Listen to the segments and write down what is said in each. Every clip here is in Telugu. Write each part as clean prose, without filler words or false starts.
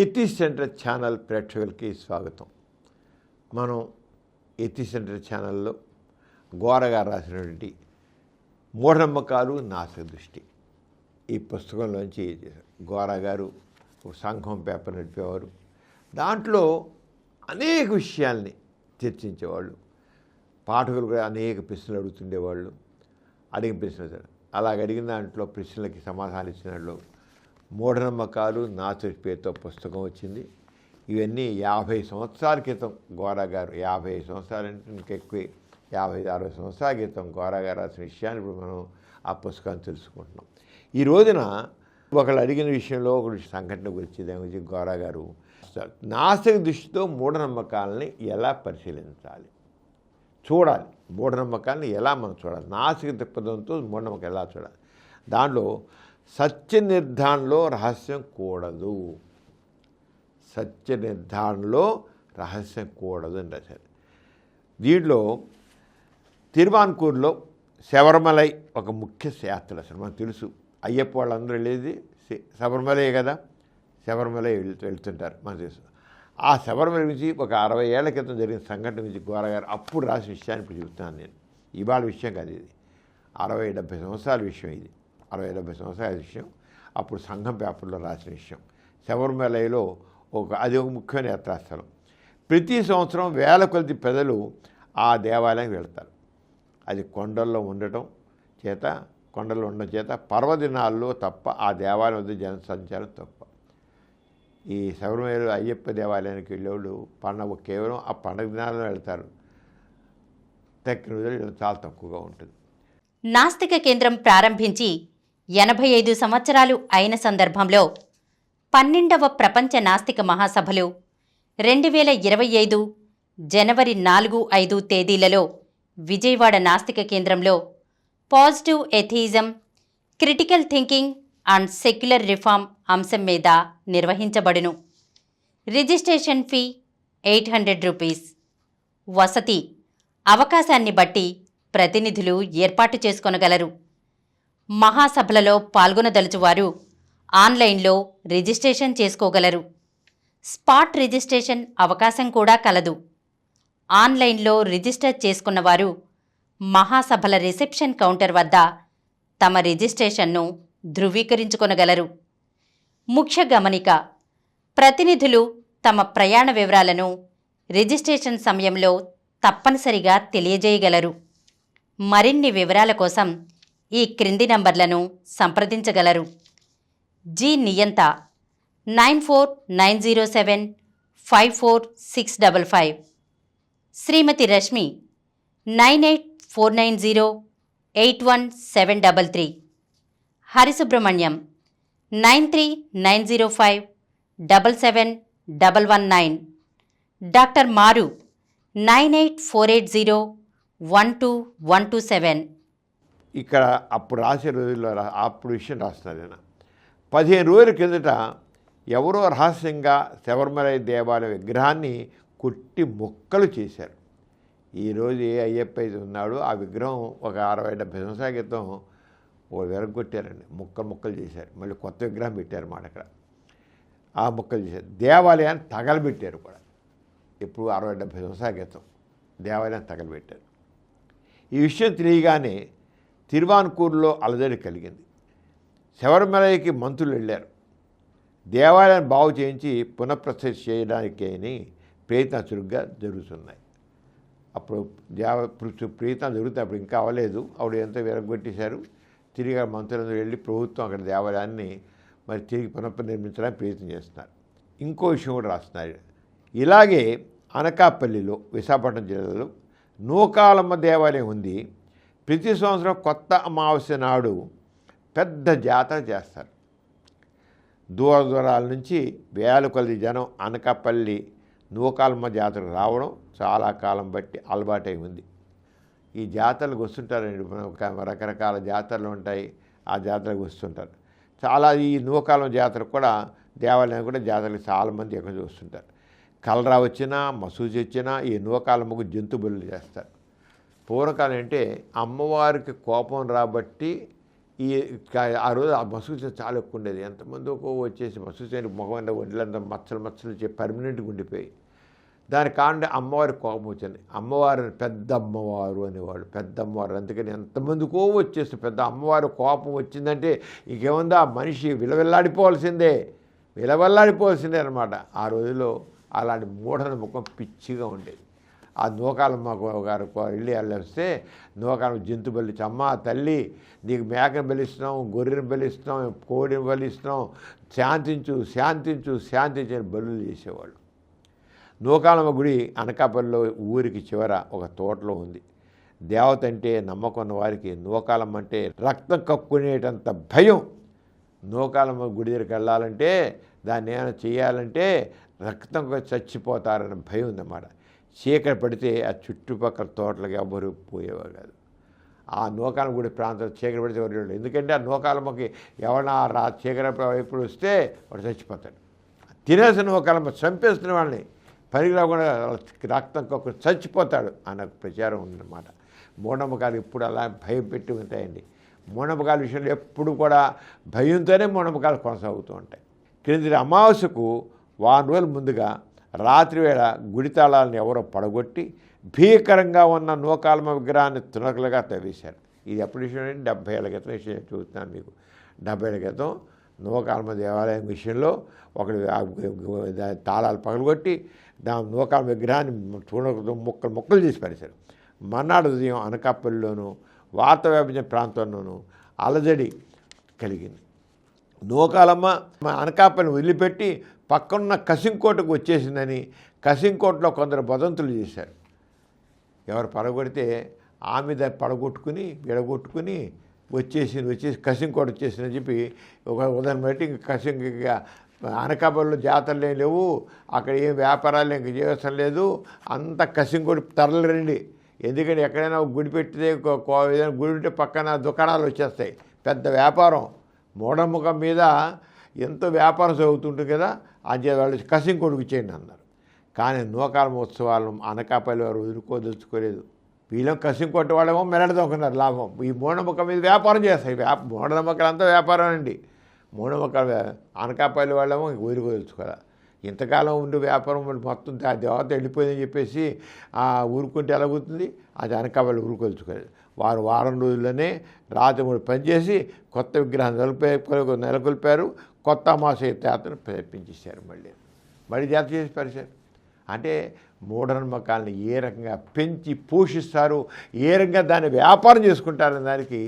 ఎథిక్స్ సెంటర్ ఛానల్ ప్రేక్షకులకి స్వాగతం. మనం ఎథిక్స్ సెంటర్ ఛానల్లో గోరగారు రాసినటువంటి మూఢనమ్మకాలు నాస్తిక దృష్టి ఈ పుస్తకంలోంచి గోరగారు సంఘం పేపర్ నడిపేవారు. దాంట్లో అనేక విషయాల్ని చర్చించేవాళ్ళు. పాఠకులు కూడా అనేక ప్రశ్నలు అడుగుతుండేవాళ్ళు. అడిగిన ప్రశ్నలు అలాగ అడిగిన దాంట్లో ప్రశ్నలకి సమాధానం ఇచ్చిన దాంట్లో మూఢనమ్మకాలు నాస్తిక పేరుతో పుస్తకం వచ్చింది. ఇవన్నీ 50 సంవత్సరాల క్రితం గోరగారు, 50 సంవత్సరాలు అంటే ఇంకెక్కువ, 50-60 సంవత్సరాల క్రితం గోరగారు రాసిన విషయాన్ని ఇప్పుడు మనం ఆ పుస్తకాన్ని తెలుసుకుంటున్నాం. ఈ రోజున ఒకళ్ళు అడిగిన విషయంలో ఒక సంఘటన గురించి దాని గురించి గోరగారు నాస్తిక దృష్టితో మూఢనమ్మకాలని ఎలా పరిశీలించాలి, చూడాలి. మూఢనమ్మకాలని ఎలా మనం చూడాలి, నాస్తిక దృక్పథంతో మూఢనమ్మకం ఎలా చూడాలి. దాంట్లో సత్య నిర్ధారణలో రహస్యం కూడదు, సత్య నిర్ధారణలో రహస్యం కూడదు అని రాశారు. దీంట్లో తిరువాన్కూరులో శబరిమలై ఒక ముఖ్య యాత్ర. అసలు మనకు తెలుసు, అయ్యప్ప వాళ్ళందరూ వెళ్ళేది శబరిమలే కదా, శబరిమలై వెళ్తుంటారు మనకు తెలుసు. ఆ శబరిమల గురించి ఒక 60 ఏళ్ల క్రితం జరిగిన సంఘటన గురించి గోరగారు అప్పుడు రాసిన విషయాన్ని ఇప్పుడు చెబుతున్నాను నేను. ఇవాళ విషయం కాదు, ఇది 60-70 సంవత్సరాల విషయం. ఇది 60-70 సంవత్సరాల విషయం. అప్పుడు సంఘం పేపర్లో రాసిన విషయం. శబరిమలలో అది ఒక ముఖ్యమైన యాత్రాస్థలం. ప్రతి సంవత్సరం వేల కొద్ది ప్రజలు ఆ దేవాలయానికి వెళ్తారు. అది కొండల్లో ఉండటం చేత పర్వదినాల్లో తప్ప ఆ దేవాలయం వద్ద జనసంచారం తప్ప. ఈ శబరిమల అయ్యప్ప దేవాలయానికి వెళ్ళేవాళ్ళు కేవలం ఆ పండుగ దినాల్లో వెళ్తారు. తక్కిన రోజులు చాలా తక్కువగా ఉంటుంది. నాస్తిక కేంద్రం ప్రారంభించి 85 సంవత్సరాలు అయిన సందర్భంలో 12వ ప్రపంచ నాస్తిక మహాసభలు 2025 జనవరి 4-5 తేదీలలో విజయవాడ నాస్తిక కేంద్రంలో positive atheism, critical thinking and secular reform అంశం మీద నిర్వహించబడును. Registration fee 800 rupees. వసతి అవకాశాన్ని బట్టి ప్రతినిధులు ఏర్పాటు చేసుకొనగలరు. మహాసభలలో పాల్గొనదలుచువారు ఆన్లైన్లో రిజిస్ట్రేషన్ చేసుకోగలరు. స్పాట్ రిజిస్ట్రేషన్ అవకాశం కూడా కలదు. ఆన్లైన్లో రిజిస్టర్ చేసుకున్నవారు మహాసభల రిసెప్షన్ కౌంటర్ వద్ద తమ రిజిస్ట్రేషన్ను ధృవీకరించుకొనగలరు. ముఖ్య గమనిక: ప్రతినిధులు తమ ప్రయాణ వివరాలను రిజిస్ట్రేషన్ సమయంలో తప్పనిసరిగా తెలియజేయగలరు. మరిన్ని వివరాల కోసం ఈ క్రింది నంబర్లను సంప్రదించగలరు. జి నియంత 9490754655, శ్రీమతి రష్మి 9849081733, హరిసుబ్రహ్మణ్యం 9390577119, డాక్టర్ మారు 9848012127. ఇక్కడ అప్పుడు రాసే రోజుల్లో అప్పుడు విషయం రాస్తున్నారు ఆయన. 15 రోజుల కిందట ఎవరో రహస్యంగా శబరిమలై దేవాలయ విగ్రహాన్ని కొట్టి ముక్కలు చేశారు. ఈరోజు ఏ అయ్యప్ప అయితే ఉన్నాడో ఆ విగ్రహం ఒక 60-70 సంవత్సరాల క్రితం విరగొట్టారండి, ముక్కలు చేశారు. మళ్ళీ కొత్త విగ్రహం పెట్టారు మాట అక్కడ. ఆ ముక్కలు చేశారు. దేవాలయాన్ని తగలబెట్టారు కూడా. ఇప్పుడు 60-70 సంవత్సరాల క్రితం దేవాలయాన్ని తగలబెట్టారు. ఈ విషయం తెలియగానే తిరువాన్కూరులో అలజడి కలిగింది. శబరిమలైకి మంత్రులు వెళ్ళారు. దేవాలయాన్ని బాగు చేయించి పునఃప్రతిష్ఠ చేయడానికి ప్రయత్నాలు చురుగ్గా జరుగుతున్నాయి. అప్పుడు ప్రయత్నాలు జరుగుతాయి. అప్పుడు ఇంకా అవ్వలేదు. అప్పుడు ఎంత విరగొట్టేశారు. తిరిగి మంత్రులందరూ వెళ్ళి ప్రభుత్వం అక్కడ దేవాలయాన్ని మరి తిరిగి పునఃనిర్మించడానికి ప్రయత్నం చేస్తున్నారు. ఇంకో విషయం కూడా రాస్తున్నారు. ఇలాగే అనకాపల్లిలో, విశాఖపట్నం జిల్లాలో నూకాలమ్మ దేవాలయం ఉంది. ప్రతి సంవత్సరం కొత్త అమావాస్య నాడు పెద్ద జాతర చేస్తారు. దూరాల నుంచి వేల కొద్ది జనం అనకాపల్లి నూకాలమ్మ జాతరకు రావడం చాలా కాలం బట్టి అలవాటై ఉంది. ఈ జాతరలకు వస్తుంటారండి. రకరకాల జాతరలు ఉంటాయి, ఆ జాతరకు వస్తుంటారు. చాలా ఈ నూకాలమ్మ జాతర కూడా, దేవాలయం కూడా జాతరలకు చాలామంది ఎక్కడి నుంచి వస్తుంటారు. కలరా వచ్చినా, మసూచి వచ్చినా ఈ నూకాలమ్మకు జంతు బలులు చేస్తారు. పూర్వకాలం అంటే అమ్మవారికి కోపం రాబట్టి ఈ ఆ రోజు ఆ మసూచి చాలా ఎక్కువ ఉండేది. ఎంతమందికో వచ్చేసి మసూచి ముఖం అంతా ఒంట్లంతా మచ్చలు మచ్చలు పర్మనెంట్గా ఉండిపోయి దానికి కాండి అమ్మవారి కోపం వచ్చింది. అమ్మవారిని పెద్ద అమ్మవారు అనేవాడు, పెద్ద అమ్మవారు. అందుకని ఎంతమందికో వచ్చేసి పెద్ద అమ్మవారి కోపం వచ్చిందంటే ఇంకేముందా మనిషి విలవెల్లాడిపోవాల్సిందే అనమాట. ఆ రోజుల్లో అలాంటి మూఢనమ్మకం పిచ్చిగా ఉండేది. ఆ నూకాలమ్మ గారు వెళ్ళి వస్తే నూకాలమ్మ జంతు బలిచ్చి, అమ్మ తల్లి నీకు మేకను బలిస్తున్నాం, గొర్రెను బలిస్తున్నాం, కోడిని బలిస్తున్నాం, శాంతించు అని బలులు చేసేవాళ్ళు. నూకాలమ్మ గుడి అనకాపల్లిలో ఊరికి చివర ఒక తోటలో ఉంది. దేవత అంటే నమ్మకం ఉన్న వారికి నూకాలమ్మ అంటే రక్తం కక్కునేటంత భయం. నూకాలమ్మ గుడి దగ్గరికి వెళ్ళాలంటే దాన్ని ఏమైనా చేయాలంటే రక్తం చచ్చిపోతారని భయం ఉందన్నమాట. చీకటి పడితే ఆ చుట్టుపక్కల తోటలకు ఎవ్వరూ పోయేవారు కాదు. ఆ నూకాలమ్మ గుడి ప్రాంతం చీకటి పడితే ఎవరు, ఎందుకంటే ఆ నూకాలమ్మకి ఎవరైనా చీకటి వైపు వస్తే వాడు చచ్చిపోతాడు. తినేసిన నూకాలమ్మ చంపేస్తున్న వాళ్ళని పనికి రాకుండా రక్తం కక్కు చచ్చిపోతాడు అన్న ప్రచారం ఉందన్నమాట. మూఢనమ్మకాలు ఇప్పుడు అలా భయం పెట్టి ఉంటాయండి. మూఢనమ్మకాల విషయంలో ఎప్పుడు కూడా భయంతోనే మూఢనమ్మకాలు కొనసాగుతూ ఉంటాయి. క్రింది అమావాస్యకు వారం రోజుల ముందుగా రాత్రి వేళ గుడి తాళాలను ఎవరో పడగొట్టి భీకరంగా ఉన్న నూకాలమ్మ విగ్రహాన్ని తునకలుగా తవ్వేశారు. ఇది ఎప్పుడు విషయం అంటే 70 ఏళ్ళ క్రితం విషయం చూస్తున్నాను మీకు. 70 ఏళ్ళ క్రితం నూకాలమ్మ దేవాలయం విషయంలో ఒకటి తాళాలు పగలగొట్టి దాని నూకాలమ్మ విగ్రహాన్ని ముక్కలు చేసి పడేశారు. మర్నాడు ఉదయం అనకాపల్లిలోనూ వార్త వ్యాపించిన ప్రాంతంలోనూ అలజడి కలిగింది. నూకాలమ్మ అనకాపల్లిని వదిలిపెట్టి పక్కనున్న కసింకోటకు వచ్చేసిందని కసింకోటలో కొందరు వదంతులు చేశారు. ఎవరు పడగొడితే ఆమె పడగొట్టుకుని విడగొట్టుకుని వచ్చేసి కసింకోట వచ్చేసిందని చెప్పి ఒక ఉదయం బట్టి ఇంక అనకాపల్లిలో జాతరలు ఏం లేవు, అక్కడ ఏం వ్యాపారాలు ఇంక చేయవసరం లేదు, అంత కసింకోటి తరలిరండి. ఎందుకంటే ఎక్కడైనా గుడి పెట్టితే ఏదైనా గుడి ఉంటే పక్కన దుకాణాలు వచ్చేస్తాయి, పెద్ద వ్యాపారం. మూఢనమ్మకం మీద ఎంతో వ్యాపారం సాగుతుంటుంది కదా, అది వాళ్ళు కసింకోటికి ఇచ్చేయండి అన్నారు. కానీ నూకాలమ్మ ఉత్సవాలను అనకాపల్లి వారు వదులుకోదలుచుకోలేదు. వీళ్ళం కసింకోట వాళ్ళేమో మెరడదొక్కున్నారు లాభం. ఈ మూఢనమ్మకం మీద వ్యాపారం చేస్తాయి. మూఢనమ్మకాలు అంతా వ్యాపారం అండి. మూఢనమ్మకాలు అనకాపల్లి వాళ్ళేమో వదులుకోదలుచుకోవాలి. ఇంతకాలం ఉండే వ్యాపారం మొత్తం దేవత వెళ్ళిపోయిందని చెప్పేసి ఊరుకుంటే ఎలాగుతుంది, అది అనకాపల్లి ఊరుకోదలుచుకోలేదు. వారం రోజుల్లోనే రాత్రి 3 పనిచేసి కొత్త విగ్రహం నెలకొల్పారు. కొత్త అమావాస్య జాతరను ప్రయత్నించేశారు. మళ్ళీ జాతర చేసి పరిచారు. అంటే మూఢనమ్మకాలను ఏ రకంగా పెంచి పోషిస్తారు, ఏ రకంగా దాన్ని వ్యాపారం చేసుకుంటారనే దానికి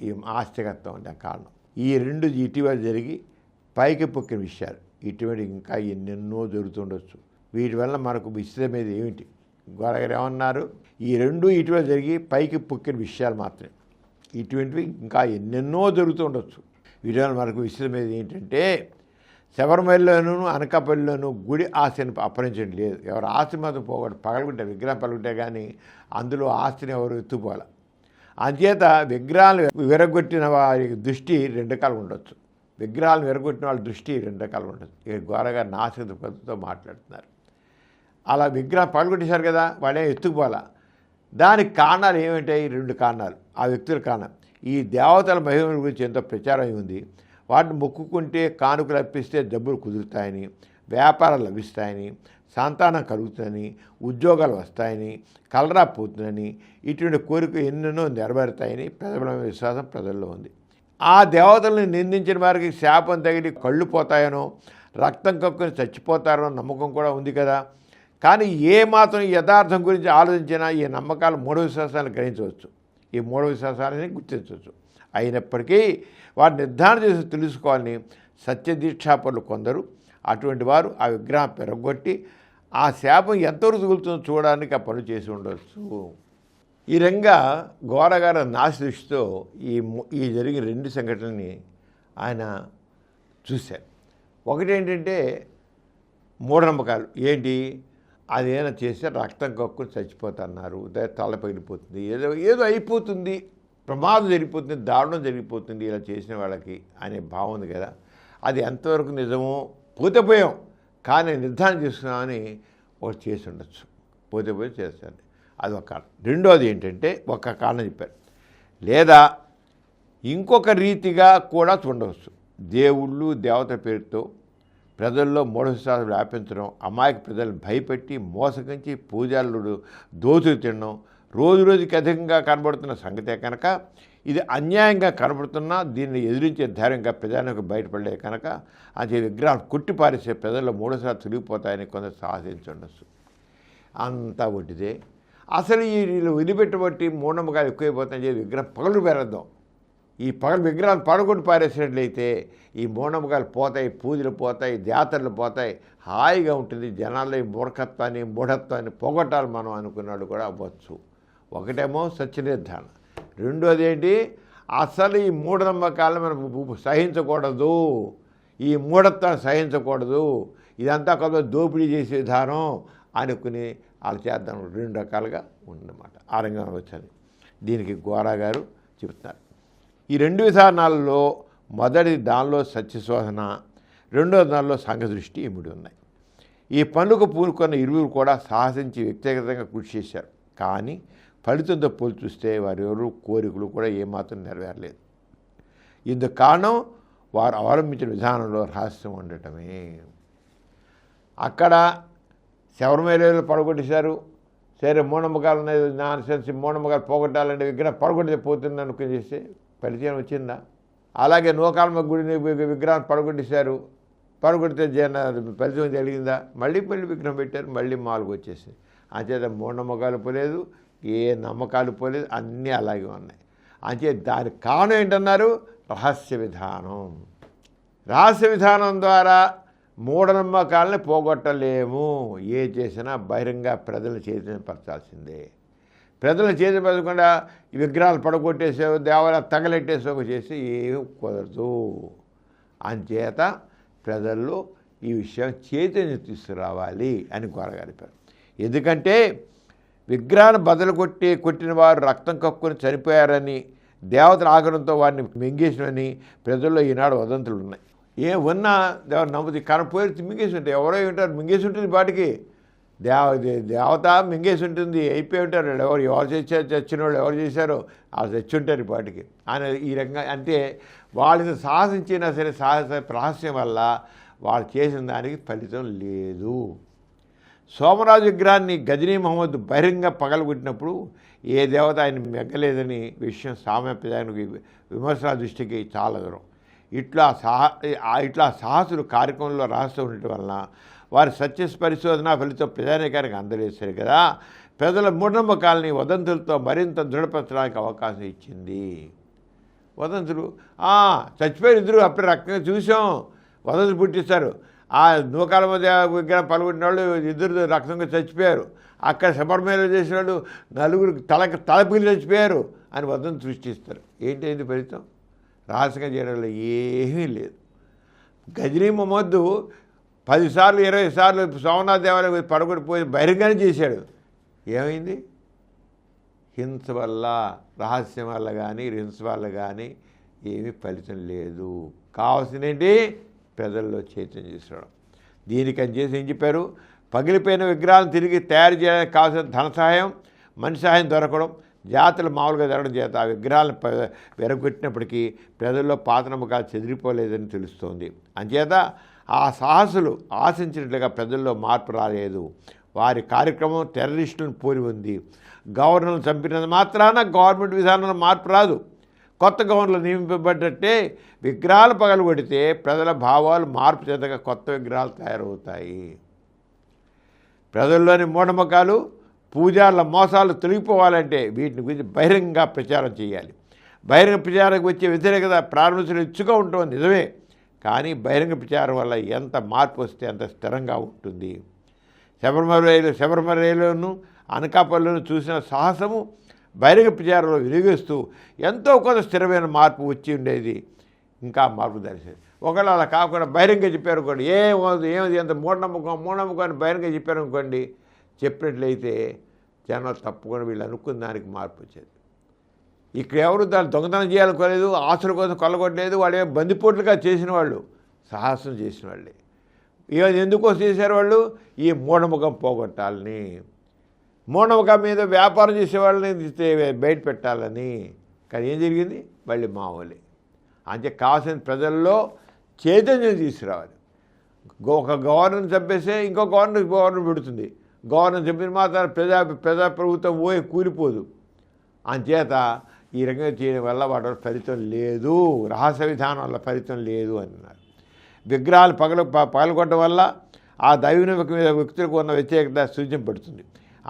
ఈ ఆస్తికత్వం అంటే కారణం. ఈ రెండు ఇటీవల జరిగి పైకి పొక్కిన విషయాలు. ఇటువంటి ఇంకా ఎన్నెన్నో జరుగుతుండొచ్చు. వీటి వల్ల మనకు విషయమేది ఏమిటి? గోరగారు ఏమన్నారు? ఈ రెండు ఇటీవల జరిగి పైకి పొక్కిన విషయాలు మాత్రమే. ఇటువంటివి ఇంకా ఎన్నెన్నో జరుగుతూ ఉండొచ్చు. వీటి వల్ల మనకు విషయమేది ఏంటంటే శబరిమలలోనూ అనకాపల్లిలోనూ గుడి ఆస్తిని అపహరించడం లేదు. ఎవరు ఆస్తి మాత్రం పగలగొట్టే విగ్రహం పగలగొట్టే కానీ అందులో ఆస్తిని ఎవరు ఎత్తుకోవాలి. అందుచేత విగ్రహాలు విరగొట్టిన వారి దృష్టి 2 రకాలు ఉండొచ్చు. విగ్రహాలను విరగొట్టిన వాళ్ళ దృష్టి 2 రకాలు ఉండొచ్చు. ఇక గోరగా నాస్తిక పద్ధతితో మాట్లాడుతున్నారు. అలా విగ్రహం పగలగొట్టేశారు కదా, వాళ్ళే ఎత్తుకుపోవాలా. దానికి కారణాలు ఏమిటాయి? 2 కారణాలు. ఆ వ్యక్తుల కారణం ఈ దేవతల మహిమల గురించి ఎంతో ప్రచారం ఉంది. వాటిని మొక్కుకుంటే కానుకలు అర్పిస్తే డబ్బులు కుదురుతాయని, వ్యాపారాలు లభిస్తాయని, సంతానం కలుగుతుందని, ఉద్యోగాలు వస్తాయని, కలరా పోతుందని, ఇటువంటి కోరిక ఎన్నెన్నో నెరవేరుతాయని ప్రజల విశ్వాసం ప్రజల్లో ఉంది. ఆ దేవతలను నిందించిన వారికి శాపం తగిలి కళ్ళు పోతాయనో, రక్తం కక్కుని చచ్చిపోతారనో నమ్మకం కూడా ఉంది కదా. కానీ ఏ మాత్రం యథార్థం గురించి ఆలోచించినా ఈ నమ్మకాలు మూఢ విశ్వాసాలను గ్రహించవచ్చు, ఈ మూఢ విశ్వాసాలని గుర్తించవచ్చు. అయినప్పటికీ వాటిని నిర్ధారణ చేసి తెలుసుకోవాలని సత్యదీక్షాపరులు కొందరు. అటువంటి వారు ఆ విగ్రహం పెరగొట్టి ఆ శాపం ఎంతవరకు తగులుతుందో చూడడానికి ఆ పనులు చేసి ఉండవచ్చు. ఈ రంగా గోరగారు నాసి దృష్టితో ఈ జరిగిన 2 సంఘటనల్ని ఆయన చూశారు. ఒకటేంటంటే మూఢనమ్మకాలు ఏంటి, అదేమైనా చేస్తే రక్తం కక్కుని చచ్చిపోతున్నారు, తల పగిలిపోతుంది, ఏదో అయిపోతుంది, ప్రమాదం జరిగిపోతుంది, దారుణం జరిగిపోతుంది ఇలా చేసిన వాళ్ళకి అనే భావం ఉంది కదా. అది ఎంతవరకు నిజమో పోయాం కానీ నిర్ధారణ చేసుకున్నామని ఒకటి చేసి ఉండొచ్చు. పోయి చేస్తాను. అది ఒక కారణం. రెండోది ఏంటంటే ఒక కారణం చెప్పారు. లేదా ఇంకొక రీతిగా కూడా చూడవచ్చు. దేవుళ్ళు దేవత పేరుతో ప్రజల్లో మూఢవిశ్వాసాలు వ్యాపించడం, అమాయక ప్రజలను భయపెట్టి మోసగించి పూజారులు దోచులు తినడం రోజు రోజుకి అధికంగా కనబడుతున్న సంగతే కనుక ఇది అన్యాయంగా కనబడుతున్నా దీన్ని ఎదిరించే ధైర్యంగా ప్రజలకు బయటపడలే కనుక అది విగ్రహాలు కొట్టిపారేసే ప్రజల్లో మూఢవిశ్వాసాలు తిరిగిపోతాయని కొందరు సాహసించుండొచ్చు. అంతా ఒట్టిదే. అసలు ఈ వీళ్ళు వదిలిపెట్టబట్టి మూఢనమ్మకాలు ఎక్కువైపోతాయని చెప్పి విగ్రహం పగలు పెరద్దాం. ఈ విగ్రహాలు పడగొట్టి పారేసినట్లయితే ఈ మూఢనమ్మకాలు పోతాయి, పూజలు పోతాయి, జాతరలు పోతాయి, హాయిగా ఉంటుంది. జనాల్లో ఈ మూఢత్వాన్ని పోగొట్టాలి మనం అనుకున్నాడు కూడా అవ్వచ్చు. ఒకటేమో సత్యనిర్ధారణ, రెండోది ఏంటి, అసలు ఈ మూఢనమ్మకాలను మనం సహించకూడదు, ఈ మూఢత్వాన్ని సహించకూడదు, ఇదంతా కొంత దోపిడీ చేసే విధానం అనుకుని వాళ్ళు చేద్దాం. రెండు రకాలుగా ఉందన్నమాట. ఆ రంగంలో వచ్చాను. దీనికి గోరా గారు చెబుతున్నారు. ఈ రెండు విధానాల్లో మొదటి దానిలో సత్యశోధన, రెండో దానిలో సంఘదృష్టి ఇమిడి ఉన్నాయి. ఈ పనులకు పూనుకున్న ఇరువురు కూడా సాహసించి వ్యక్తిగతంగా కృషి చేశారు. కానీ ఫలితంతో పోల్చి చూస్తే వారి ఎవరు కోరికలు కూడా ఏమాత్రం నెరవేరలేదు. ఇందుకు కారణం వారు అవలంబించిన విధానంలో రహస్యం ఉండటమే. అక్కడ శబరిమలలో పడగొట్టేశారు. సరే మూఢనమ్మకాలు అనేది నాన్సెన్స్, మూఢనమ్మకాలు పోగొట్టాలంటే విగ్రహం పడగొట్టితే పోతుంది అనుకుని చేస్తే పరిచయం వచ్చిందా? అలాగే నూకాలమ్మ గుడిని విగ్రహాన్ని పడగొట్టేశారు. పడగొడితే పరిచయం జరిగిందా? మళ్ళీ విగ్రహం పెట్టారు, మళ్ళీ మాలకు వచ్చేసింది. అంచేత మూఢనమ్మకాలు పోలేదు, ఏ నమ్మకాలు పోలేదు, అన్నీ అలాగే ఉన్నాయి. అంచే దానికి కారణం ఏంటన్నారు? రహస్య విధానం. రహస్య విధానం ద్వారా మూఢనమ్మకాలని పోగొట్టలేము. ఏ చేసినా బహిరంగ ప్రజలను చైతన్యపరచాల్సిందే. ప్రజలను చైతన్యపరచకుండా ఈ విగ్రహాలు పడగొట్టేసావు, దేవాలయాలు తగలెట్టేసావు చేసి ఏమీ కుదరదు. అంచేత ప్రజల్లో ఈ విషయం చైతన్యం తీసుకురావాలి అని గోరగారిపారు. ఎందుకంటే విగ్రహాన్ని బదులు కొట్టిన వారు రక్తం కక్కుని చనిపోయారని, దేవతల ఆగ్రహంతో వారిని మింగేసినని ప్రజల్లో ఈనాడు వదంతులు ఉన్నాయి. ఉన్నా దేవత నమ్ముతుంది, కనపోయి మింగేసి ఉంటాయి. ఎవరో ఉంటారు, మింగేసి ఉంటుంది వాటికి. దేవత మింగేసి ఉంటుంది, అయిపోయి ఉంటారు. ఎవరు చేశారు, చచ్చిన వాళ్ళు ఎవరు చేశారో వాళ్ళు చచ్చి ఉంటారు వాటికి అని. ఈ రకంగా అంటే వాళ్ళని సాహసించినా సరే రహస్యం వల్ల వాళ్ళు చేసిన దానికి ఫలితం లేదు. సోమరాజు విగ్రహాన్ని గజనీ మహమ్మద్ బహిరంగ పగలగొట్టినప్పుడు ఏ దేవత ఆయన మెగ్గలేదని విషయం సామాన్య ప్రజానికి విమర్శల దృష్టికి చాలా దూరం. ఇట్లా సాహసులు కార్యక్రమంలో రహస్యం ఉండటం వలన వారి సత్య పరిశోధన ఫలితం ప్రజానీకానికి అందజేశారు కదా. ప్రజల మూఢనమ్మకాలని వదంతులతో మరింత దృఢపరచడానికి అవకాశం ఇచ్చింది. వదంతులు చచ్చిపోయారు ఇద్దరు, అప్పుడే రకంగా చూసాం, వదంతులు పుట్టిస్తారు. ఆ నూకాల మధ్య విగ్రహం పలుగుడిన వాళ్ళు ఇద్దరు రక్తంగా చచ్చిపోయారు. అక్కడ శబరిమలలో చేసిన వాళ్ళు నలుగురు తలపిల్లి చచ్చిపోయారు అని వదంతులు సృష్టిస్తారు. ఏంటైంది ఫలితం? రహస్యంగా చేయడంలో ఏమీ లేదు. గజనీ మహమ్మద్ 10 సార్లు 20 సార్లు సోమనాథ దేవాలయం పడగొట్టిపోయి బహిరంగానే చేశాడు. ఏమైంది? హింస వల్ల, రహస్యం వల్ల కానీ హింస వల్ల కానీ ఏమీ ఫలితం లేదు. కావాల్సినవి ప్రజల్లో చైతన్యం చేసుకోవడం. దీనికని చేసి ఏం చెప్పారు? పగిలిపోయిన విగ్రహాలను తిరిగి తయారు చేయడానికి కావాల్సిన ధన సహాయం, మనిషి సహాయం దొరకడం, జాతరలు మామూలుగా జరగడం చేత ఆ విగ్రహాలను వెరగొట్టినప్పటికీ ప్రజల్లో పాత నమ్మకాలు చెదిరిపోలేదని తెలుస్తోంది. అంచేత ఆ సాహసులు ఆశించినట్లుగా ప్రజల్లో మార్పు రాలేదు. వారి కార్యక్రమం టెర్రరిస్టులను పోలి ఉంది. గవర్నర్లను చంపినంత మాత్రాన గవర్నమెంట్ విధానంలో మార్పు రాదు. కొత్త గవర్నర్లు నియమింపబడ్డట్టే విగ్రహాలు పగలగొడితే ప్రజల భావాలు మార్పు చెందగా కొత్త విగ్రహాలు తయారవుతాయి. ప్రజల్లోని మూఢనమ్మకాలు, పూజారుల మోసాలు తొలగిపోవాలంటే వీటిని గురించి బహిరంగ ప్రచారం చేయాలి. బహిరంగ ప్రచారానికి వచ్చే వ్యతిరేకత ప్రారంభించడం ఇచ్చుగా ఉంటుంది నిజమే, కానీ బహిరంగ ప్రచారం వల్ల ఎంత మార్పు వస్తే అంత స్థిరంగా ఉంటుంది. శబరిమలలోను అనకాపల్లిలోను చూసిన సాహసము బహిరంగ ప్రచారంలో వినియోగిస్తూ ఎంతో కొంత స్థిరమైన మార్పు వచ్చి ఉండేది. ఇంకా మార్పు దర్శనం. ఒకవేళ అలా కాకుండా బహిరంగ చెప్పారు అనుకోండి, ఏమది ఎంత మూఢనమ్మకాన్ని బహిరంగ చెప్పారు అనుకోండి, చెప్పినట్లయితే జనాలు తప్పకుండా వీళ్ళు అనుకున్న దానికి మార్పు వచ్చేది. ఇక్కడ ఎవరు దాన్ని దొంగతనం చేయాలనుకోలేదు, ఆస్తుల కోసం కొల్లగొట్టలేదు. వాళ్ళు ఏమో బందిపోట్లుగా చేసిన వాళ్ళు, సాహసం చేసిన వాళ్ళే. ఎందుకోసం చేశారు వాళ్ళు? ఈ మూఢనమ్మకం పోగొట్టాలని, మూఢనమ్మకం మీద వ్యాపారం చేసేవాళ్ళని బయట పెట్టాలని. కానీ ఏం జరిగింది? మళ్ళీ మామూలే. అంతే కావాల్సిన ప్రజల్లో చైతన్యం తీసుకురావాలి. ఒక గవర్నర్ చంపేస్తే ఇంకో గవర్నర్ పెడుతుంది. గవర్నర్ చంపిన మాత్రం ప్రజా ప్రభుత్వం కూలిపోదు. అంచేత ఈ రకంగా చేయడం వల్ల వాటి ఫలితం లేదు, రహస్య విధానం వల్ల ఫలితం లేదు అన్నారు. విగ్రహాలు పగలగొట్టడం వల్ల ఆ దైవ వ్యక్తులకు ఉన్న వ్యతిరేకత సూచింపడుతుంది.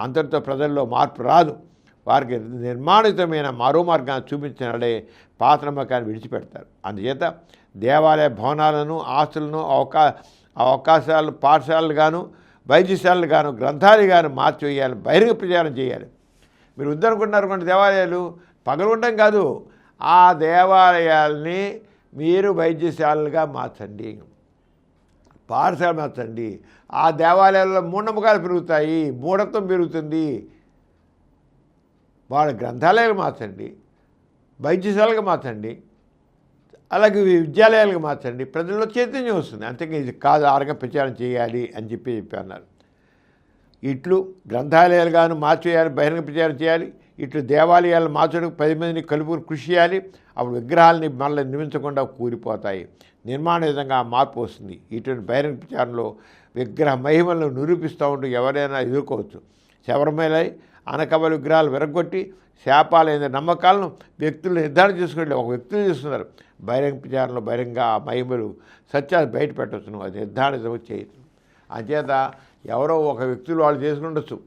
అంతటితో ప్రజల్లో మార్పు రాదు. వారికి నిర్మాణితమైన మరో మార్గాన్ని చూపించినడే పాత నమ్మకాన్ని విడిచిపెడతారు. అందుచేత దేవాలయ భవనాలను, ఆస్తులను, అవకాశాలు, పాఠశాలలు గాను, వైద్యశాలలు గాను, గ్రంథాలు గాను మార్చివేయాలి, బహిరంగ ప్రచారం చేయాలి. మీరు వద్దనుకుంటున్నారు కొన్ని దేవాలయాలు పగలగొట్టడం కాదు, ఆ దేవాలయాల్ని మీరు వైద్యశాలలుగా మార్చండి, పాఠశాల మార్చండి. ఆ దేవాలయాల్లో మూఢనమ్మకాలు పెరుగుతాయి, మూఢత్వం పెరుగుతుంది. వాళ్ళ గ్రంథాలయాలు మార్చండి, వైద్యశాలకు మార్చండి, అలాగే విద్యాలయాలకు మార్చండి. ప్రజల్లో చైతన్యం వస్తుంది. అంతేగా ఇది కాదు, ఆరంగా ప్రచారం చేయాలి అని చెప్పి అన్నారు. ఇట్లు గ్రంథాలయాలు గాను మార్చేయాలి, బహిరంగ ప్రచారం చేయాలి. ఇట్లు దేవాలయాలు మార్చడానికి 10 మందిని కలుపుకొని కృషి చేయాలి. అప్పుడు విగ్రహాలని మళ్ళీ నిర్మించకుండా కూలిపోతాయి. నిర్మాణ విధంగా మార్పు వస్తుంది. ఇటువంటి బహిరంగ ప్రచారంలో విగ్రహ మహిమలను నిరూపిస్తూ ఉంటూ ఎవరైనా ఎదుర్కోవచ్చు. శబరిమలై అనకబలి విగ్రహాలు విరగొట్టి శాపాలైన నమ్మకాలను వ్యక్తులు నిర్ధారణ చేసుకోవట్లేదు, ఒక వ్యక్తులు చేస్తున్నారు. బహిరంగ ప్రచారంలో బహిరంగ మహిమలు సత్యాలు బయట పెట్టవచ్చును, అది నిర్ధారణ చేయదు. అంచేత ఎవరో ఒక వ్యక్తులు వాళ్ళు చేసుకుండొచ్చు,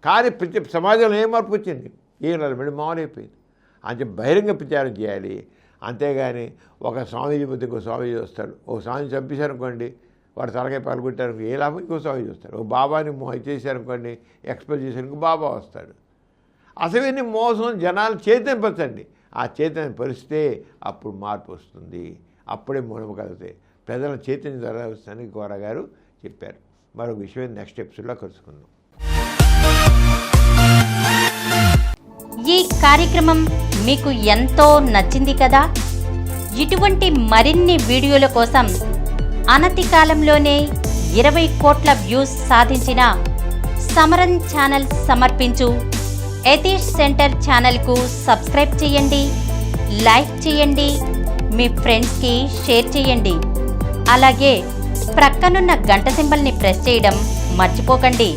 కానీ ప్రతి సమాజంలో ఏం మార్పు వచ్చింది? ఏం రాదు, మళ్ళీ మామూలైపోయింది. అంటే బహిరంగ ప్రచారం చేయాలి. అంతేగాని ఒక స్వామీజీ బుద్ధి ఇంకో స్వామీజీ వస్తాడు. ఓ స్వామీజీ చంపేశారనుకోండి, వాడు తలకాయ పాల్గొట్టారు, ఏ లాభం ఇంకో స్వామీజీ వస్తాడు. ఓ బాబాని చేశారనుకోండి, ఎక్స్పెల్ చేశారు, ఇంకో బాబా వస్తాడు. అసలు ఇన్ని మోసం జనాలు చైతన్యపరచండి. ఆ చైతన్యం పరిస్తే అప్పుడు మార్పు వస్తుంది, అప్పుడే మూఢనమ్మకాలు ప్రజల చైతన్యం ద్వారా వస్తుందని గోరా గారు చెప్పారు. మరొక విషయం నెక్స్ట్ ఎపిసోడ్లో కలుసుకుందాం. ఈ కార్యక్రమం మీకు ఎంతో నచ్చింది కదా? ఇటువంటి మరిన్ని వీడియోల కోసం అనతి కాలంలోనే 20 కోట్ల వ్యూస్ సాధించిన సమరన్ ఛానల్ సమర్పించు యతీష్ సెంటర్ ఛానల్కు సబ్స్క్రైబ్ చేయండి, లైక్ చేయండి, మీ ఫ్రెండ్స్కి షేర్ చేయండి. అలాగే ప్రక్కనున్న గంట సింబల్ని ప్రెస్ చేయడం మర్చిపోకండి.